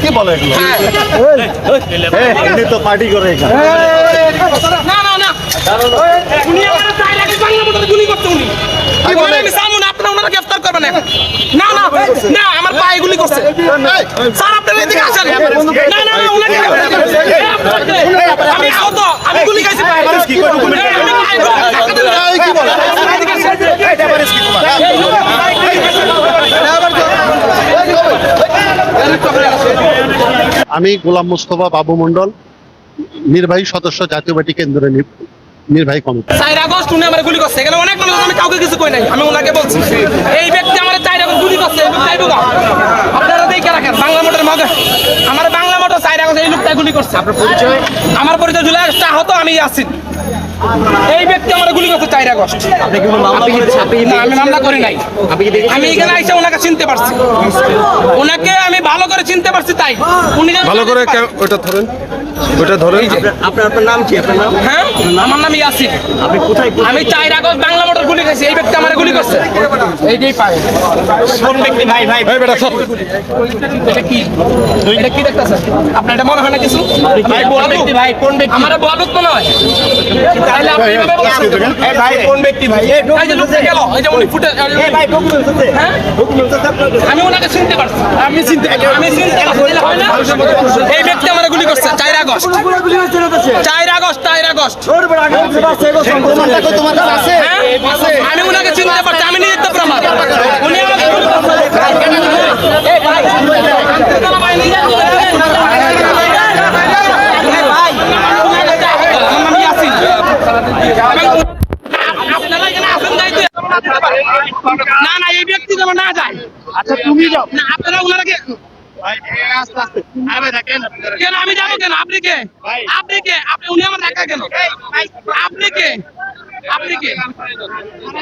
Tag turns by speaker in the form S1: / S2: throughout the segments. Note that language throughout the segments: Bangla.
S1: কি বলে এগুলো? এমনি তো পার্টি করে এখানে।
S2: না না না, উনি আমার চাইলে বাংলা মোটরে গুলি করতে উনি। আমি সামনে আপনারা ওনারা গ্রেফতার করবেন এখন। না না না, আমার পায়ে গুলি করছে স্যার, আপনারা এদিকে আসেন। না না না, উনাকে গ্রেফতার করবেন। আমি আহত, আমি গুলি খাইছি পায়ে।
S1: কি করে গুলি? কি বলে? আমি গোলাম মোস্তফা বাবু মন্ডল, নির্বাহী সদস্য জাতীয় পার্টি কেন্দ্রের নির্বাহী কমিটি।
S2: 4 আগস্ট উনি আমার গুলি করছে। এখানে অনেক মানুষ, আমি কাউকে কিছু কই নাই, আমি ওনাকে বলছি এই ব্যক্তি আমার 4 আগস্ট গুলি করছে। এই লোকটাই বোকা, আপনারা দেখে রাখেন। বাংলা মোটর মগে আমার বাংলা মোটর 4 আগস্ট এই লোকটাই গুলি করছে। আপনার পরিচয়? আমার পরিচয় জুলাই আহত, আমি আসিন। এই ব্যক্তি আমার গুলি করছে 4 আগস্ট।
S1: আপনি কি মামলা করেছেন?
S2: না, আমি মামলা করি নাই। আমি এখানে এসে ওনাকে চিনতে পারছি, ওনাকে আমি ভালো করে চিনতে পারছি। তাই উনি
S3: ভালো করে ওটা ধরেন, ওটা ধরেন।
S1: আপনার নাম কি? আপনার নাম?
S2: হ্যাঁ, আমার নাম ইয়াসিন।
S1: আপনি কোথায়?
S2: আমি 4 আগস্ট বাংলা মোটর গুলি খাইছি। এই ব্যক্তি আমার গুলি করছে। এইটাই পায়
S1: কোন ব্যক্তি? ভাই ভাই
S3: এই বেটা সব
S2: এটা কি? এটা কি দেখতেছেন? আপনার এটা মনে হয় না কিছু?
S1: ভাই কোন ব্যক্তি? ভাই কোন ব্যক্তি?
S2: আমার বড় মনে হয়। তাহলে আপনি এভাবে বলছেন।
S1: এই ভাই কোন ব্যক্তি? ভাই
S2: এই যে লোকটা গেল, এই যে উনি ফুটে।
S1: এই ভাই ডকুমেন্টস আছে?
S2: হ্যাঁ,
S1: ডকুমেন্টস আছে আপনার?
S2: আমি ওনাকে চিনতে পারছি। আমি চিনতে পারছি, তাহলে হয় না? এই ব্যক্তি আমার গুলি করছে 4 আগস্ট। 4 August, 4 August.
S1: প্রমাণটা তো তোমার কাছে আছে?
S2: হ্যাঁ, আমি ওনাকে চিনতে পারছি। আমি নিজে তো প্রমাণ। উনি আমাকে গুলি করছে। এই ভাই, ভাই নিজে না না, এই ব্যক্তি যেন না যায়।
S1: আচ্ছা তুমি যাও।
S2: না, আপনারা ওনারাকে
S1: আস্তে আস্তে। আরে দেখেন
S2: কেন আমি যাবো কেন? আপনি কে? আপনি কে? আপনি উনি আমার দেখা কেন? আপনি কে? আপনি কে?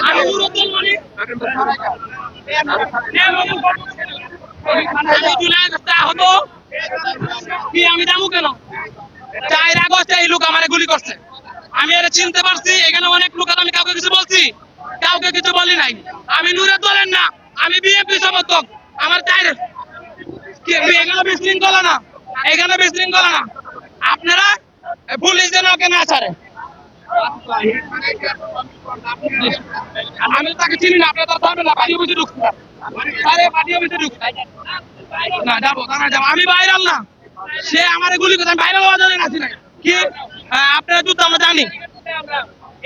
S2: আমি নুরুদ্দিন মানি। আমি জুলাই আগস্টে আহত। কি আমি যাবো কেন? 4 আগস্টে এই লোক আমারে গুলি করছে। আমি এর চিনতে পারছি। এখানে অনেক লোক আছে, আমি কাউকে কিছু বলছি? কাউকে কিছু বলি নাই। আমি নূরের দলের না, আমি বিএনপি সমর্থক। আমার চাইরে এখানে বিশৃঙ্খলা না, এখানে বিশৃঙ্খলা না। আপনারা পুলিশ যেন ওকে না ছাড়ে। আমি তাকে চিনি না, আপনারা তো পারবেন না। বাড়ি অফিসে ঢুকছে বাড়ি অফিসে ঢুকছে না, যাবো না যাবো। আমি বাইরাল না, সে আমার গুলি করছে। আমি বাইরাল হওয়া জানি না কি? আপনারা যুদ্ধ আমরা জানি।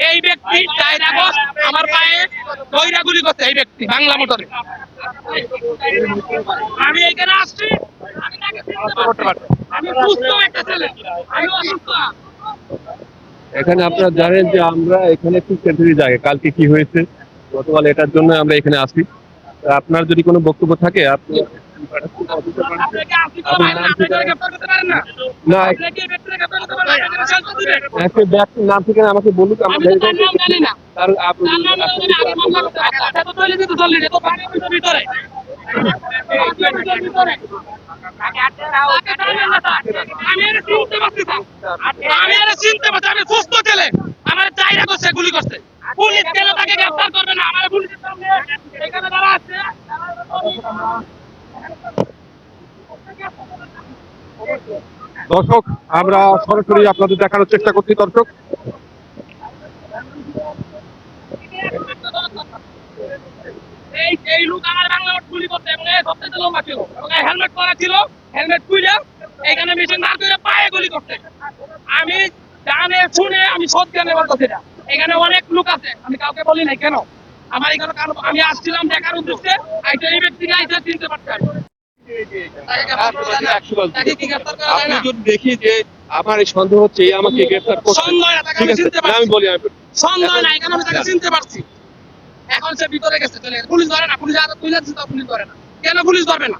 S2: এই ব্যক্তি 4 আগস্ট আমার পায়ে কইরা গুলি করছে। এই ব্যক্তি বাংলা মোটরে। আমি এখানে আসছি, আমি তাকে চিনতে পারছি। আমি সুস্থ একটা ছেলে, আমি অসুস্থ না।
S3: এখানে আপনারা জানেন যে আমরা এখানে একটু সেন্টারি জায়গা, কালকে কি হয়েছে গতকাল, এটার জন্য আমরা এখানে আসি। আপনার যদি কোনো বক্তব্য থাকে আপনি
S2: আপনি কি আসি করে পারেন না? আপনি করে গ্রেফতার করতে পারেন না?
S3: না,
S2: আপনি কি ব্যক্তিকে গ্রেফতার করতে পারেন? আপনি শান্ত দিবেন।
S3: একটা ব্যক্তির নাম থেকে আমাকে বলুন।
S2: আমি তো তার নাম জানি না।
S3: তার
S2: তার নাম জানি না, আমি মামলা করতে পারি। আচ্ছা, তো চলে যেতে চললি, এটা তো বাড়ি অফিসের ভিতরে। আমি এর চিনতে পারছি স্যার। আমি এর চিনতে পারছি। আমি সুস্থ ছেলে, আমার 4 আগস্টে গুলি করছে। পুলিশ কেন তাকে গ্রেফতার করবে না? আমার পুলিশের সামনে এখানে যারা আছে
S3: দর্শক, আমরা সরাসরি আপনাদের দেখানোর চেষ্টা করছি। দর্শক,
S2: এই লোক আমার বাংলা মোটর গুলি করছে এবং এই সবচেয়ে লম্বা ছিল এবং হেলমেট পরা ছিল। হেলমেট খুলে এখানে মেশিন বার করে পায়ে গুলি করছে। আমি জানে শুনে আমি সজ্ঞানে বলতেছি না। এখানে অনেক লোক আছে, আমি কাউকে বলি নাই। কেন আমার এখানে আমি আসছিলাম দেখার উদ্দেশ্যে। এই ব্যক্তিকে আইসা চিনতে পারছি।
S3: আপনি যদি দেখি যে আমার এই সন্দেহ হচ্ছে এই আমাকে গ্রেফতার করছে,
S2: সন্দেহ না, তাকে
S3: ঠিক
S2: আমি
S3: আছে,
S2: চিনতে
S3: না, আমি
S2: পারছি।
S3: বলি
S2: সন্দেহ না, এখানে আমি তাকে চিনতে পারছি। এখন সে ভিতরে গেছে, চলে গেছে। পুলিশ ধরে না, পুলিশ আগে তুলে দিচ্ছে, পুলিশ ধরে না। কেন পুলিশ ধরবে না?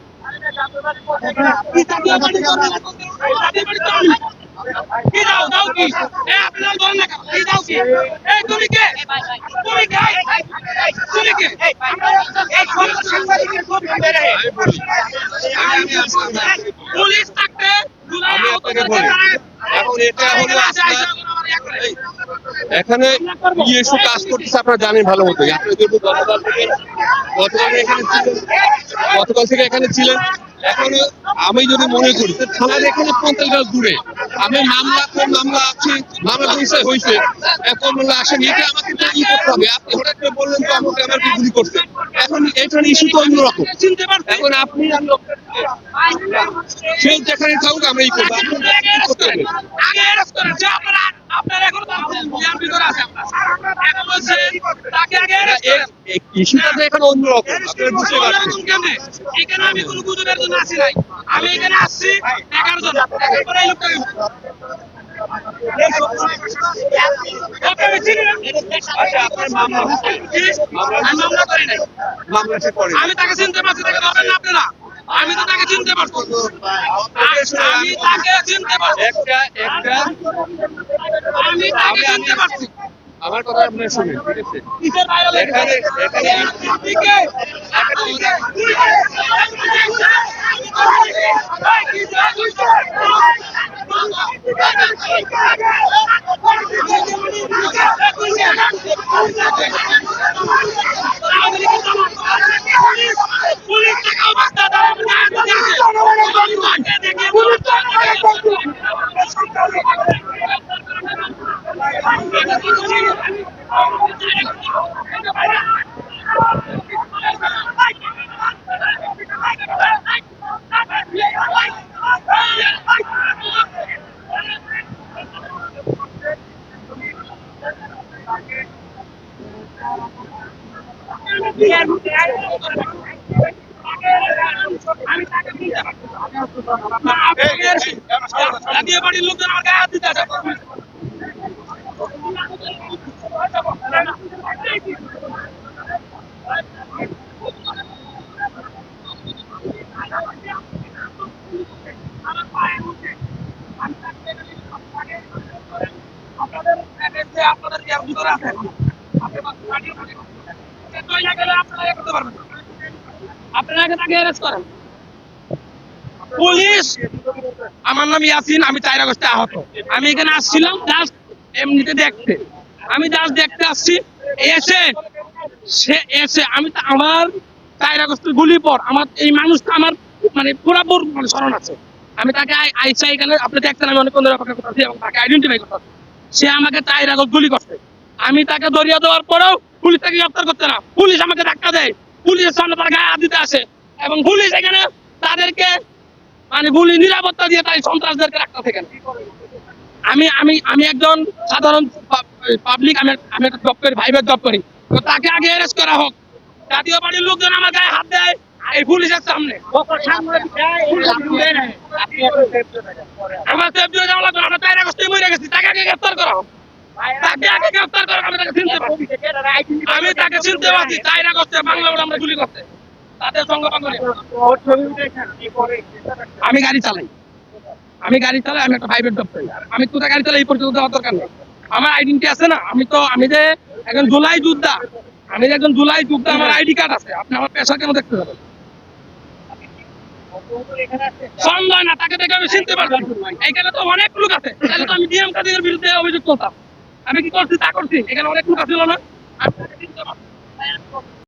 S2: কি দাও দাও কি? আপনারা বলেন না কেন? কি দাও কি? তুমি কে? তুমি কে? তুমি কে? পুলিশ থাকতে
S3: আমি আপনাকে বলি, এখন এটা হলো এখানে কি এসব কাজ করতেছে আপনারা জানেন ভালো মতো। আপনারা যেহেতু গতকাল থেকে এখানে ছিলেন, এখন আমি যদি মনে করি যে থানার এখানে 50 গাছ দূরে আমি মামলা আছি, মামলা হয়েছে এখন বললে আসেন, এটা আমাকে তো ই করতে হবে। আপনি হঠাৎ করে বললেন তো আমাকে গুলি করছে, এখন এখানে ইস্যু তো অন্যরকম।
S2: চিনতে পারছি
S3: এখন আপনি সে যেখানে থাকুক আমরা এই করবো, আপনি করতে হবে।
S2: আগে অ্যারেস্ট করেন যে আপনারা এখন বিয়ার ভিতরে আছে এখন বলছে তাকে আগে অ্যারেস্ট করেন
S3: ইস্যুটা তো এখন অন্যরকম, আপনারা বুঝতে পারছেন।
S2: এখানে আমি কোনো গুজবের জন্য আসি নাই, আমি এখানে আসছি দেখার জন্য। দেখার পরে এই লোকটাকে
S3: আচ্ছা, আপনার মামলা
S2: আমি মামলা করি নাই,
S3: মামলাটা করে
S2: আমি তাকে চিনতে পারছি, তাকে ধরেন না আপনারা, আমি তো তাকে চিনতে পারছি, আমি তাকে চিনতে পারছি, আমি তাকে চিনতে পারছি।
S3: আমার কথা আপনারা শুনেন, ঠিক আছে?
S2: কিসের violation?
S3: এখানে
S2: জাতীয় পার্টির লোকজন আমার গায়ে হাত দিতে আসে। আপনাদের কি ভিতরে আছে? আপনারা আগে তাকে অ্যারেস্ট করেন। পুলিশ, আমার নাম ইয়াসিন, আমি 4 আগস্টে আহত। আমি এখানে আসছিলাম জাস্ট এমনিতে দেখতে, আমি জাস্ট দেখতে আসছি। এসে আমি তো আমার 4 আগস্টের গুলির পর আমার এই মানুষটা আমার মানে পুরাপুর মানে স্মরণ আছে। আমি তাকে আইসা এখানে আপনি দেখতেন আমি অনেক অপেক্ষা করতেছি এবং তাকে আইডেন্টিফাই করতেছি। সে আমাকে 4 আগস্ট গুলি করছে, আমি তাকে ধরিয়ে দেওয়ার পরেও পুলিশ তাকে গ্রেফতার করতে না, পুলিশ আমাকে ধাক্কা দেয়, পুলিশের সামনে তার গায়ে হাত দিতে আসে এবং পুলিশ এখানে তাদেরকে মানে গুলি নিরাপত্তা দিয়ে তাই সন্ত্রাসদেরকে রাখতে থাকেন। আমি আমি আমি একজন সাধারণ পাবলিক, আমি একটা জব করি, ভাইবের জব করি, তো তাকে আগে অ্যারেস্ট করা হোক। জাতীয় পার্টির লোকজন আমার গায়ে হাত দেয় এই পুলিশের সামনে, আমার সেফ জোনে যাওয়া লাগবে, আমরা 4 আগস্টে মরে গেছি, তাকে আগে গ্রেফতার করা হোক, তাকে আগে গ্রেফতার করা হোক। আমি তাকে চিনতে পারছি, আমি তাকে চিনতে পারছি 4 আগস্টে বাংলা বলে আমরা গুলি করতে তাদের সংগঠন করে। আমি গাড়ি চালাই, আমি একটা প্রাইভেট জব করি, আমি কোথায় গাড়ি চালাই এই পর্যন্ত যাওয়ার দরকার নেই। আমার আইডেন্টি আছে না, আমি যে একজন জুলাই যোদ্ধা, আমার আইডি কার্ড আছে। আপনি আমার পেশা কেন দেখতে যাবেন? সন্দেহ না, তাকে দেখে আমি চিনতে পারছি। এখানে তো অনেক লোক আছে, তাহলে তো আমি ডিএম কাদের বিরুদ্ধে অভিযোগ করতাম। আমি কি করছি তা করছি, এখানে অনেক লোক ছিল না।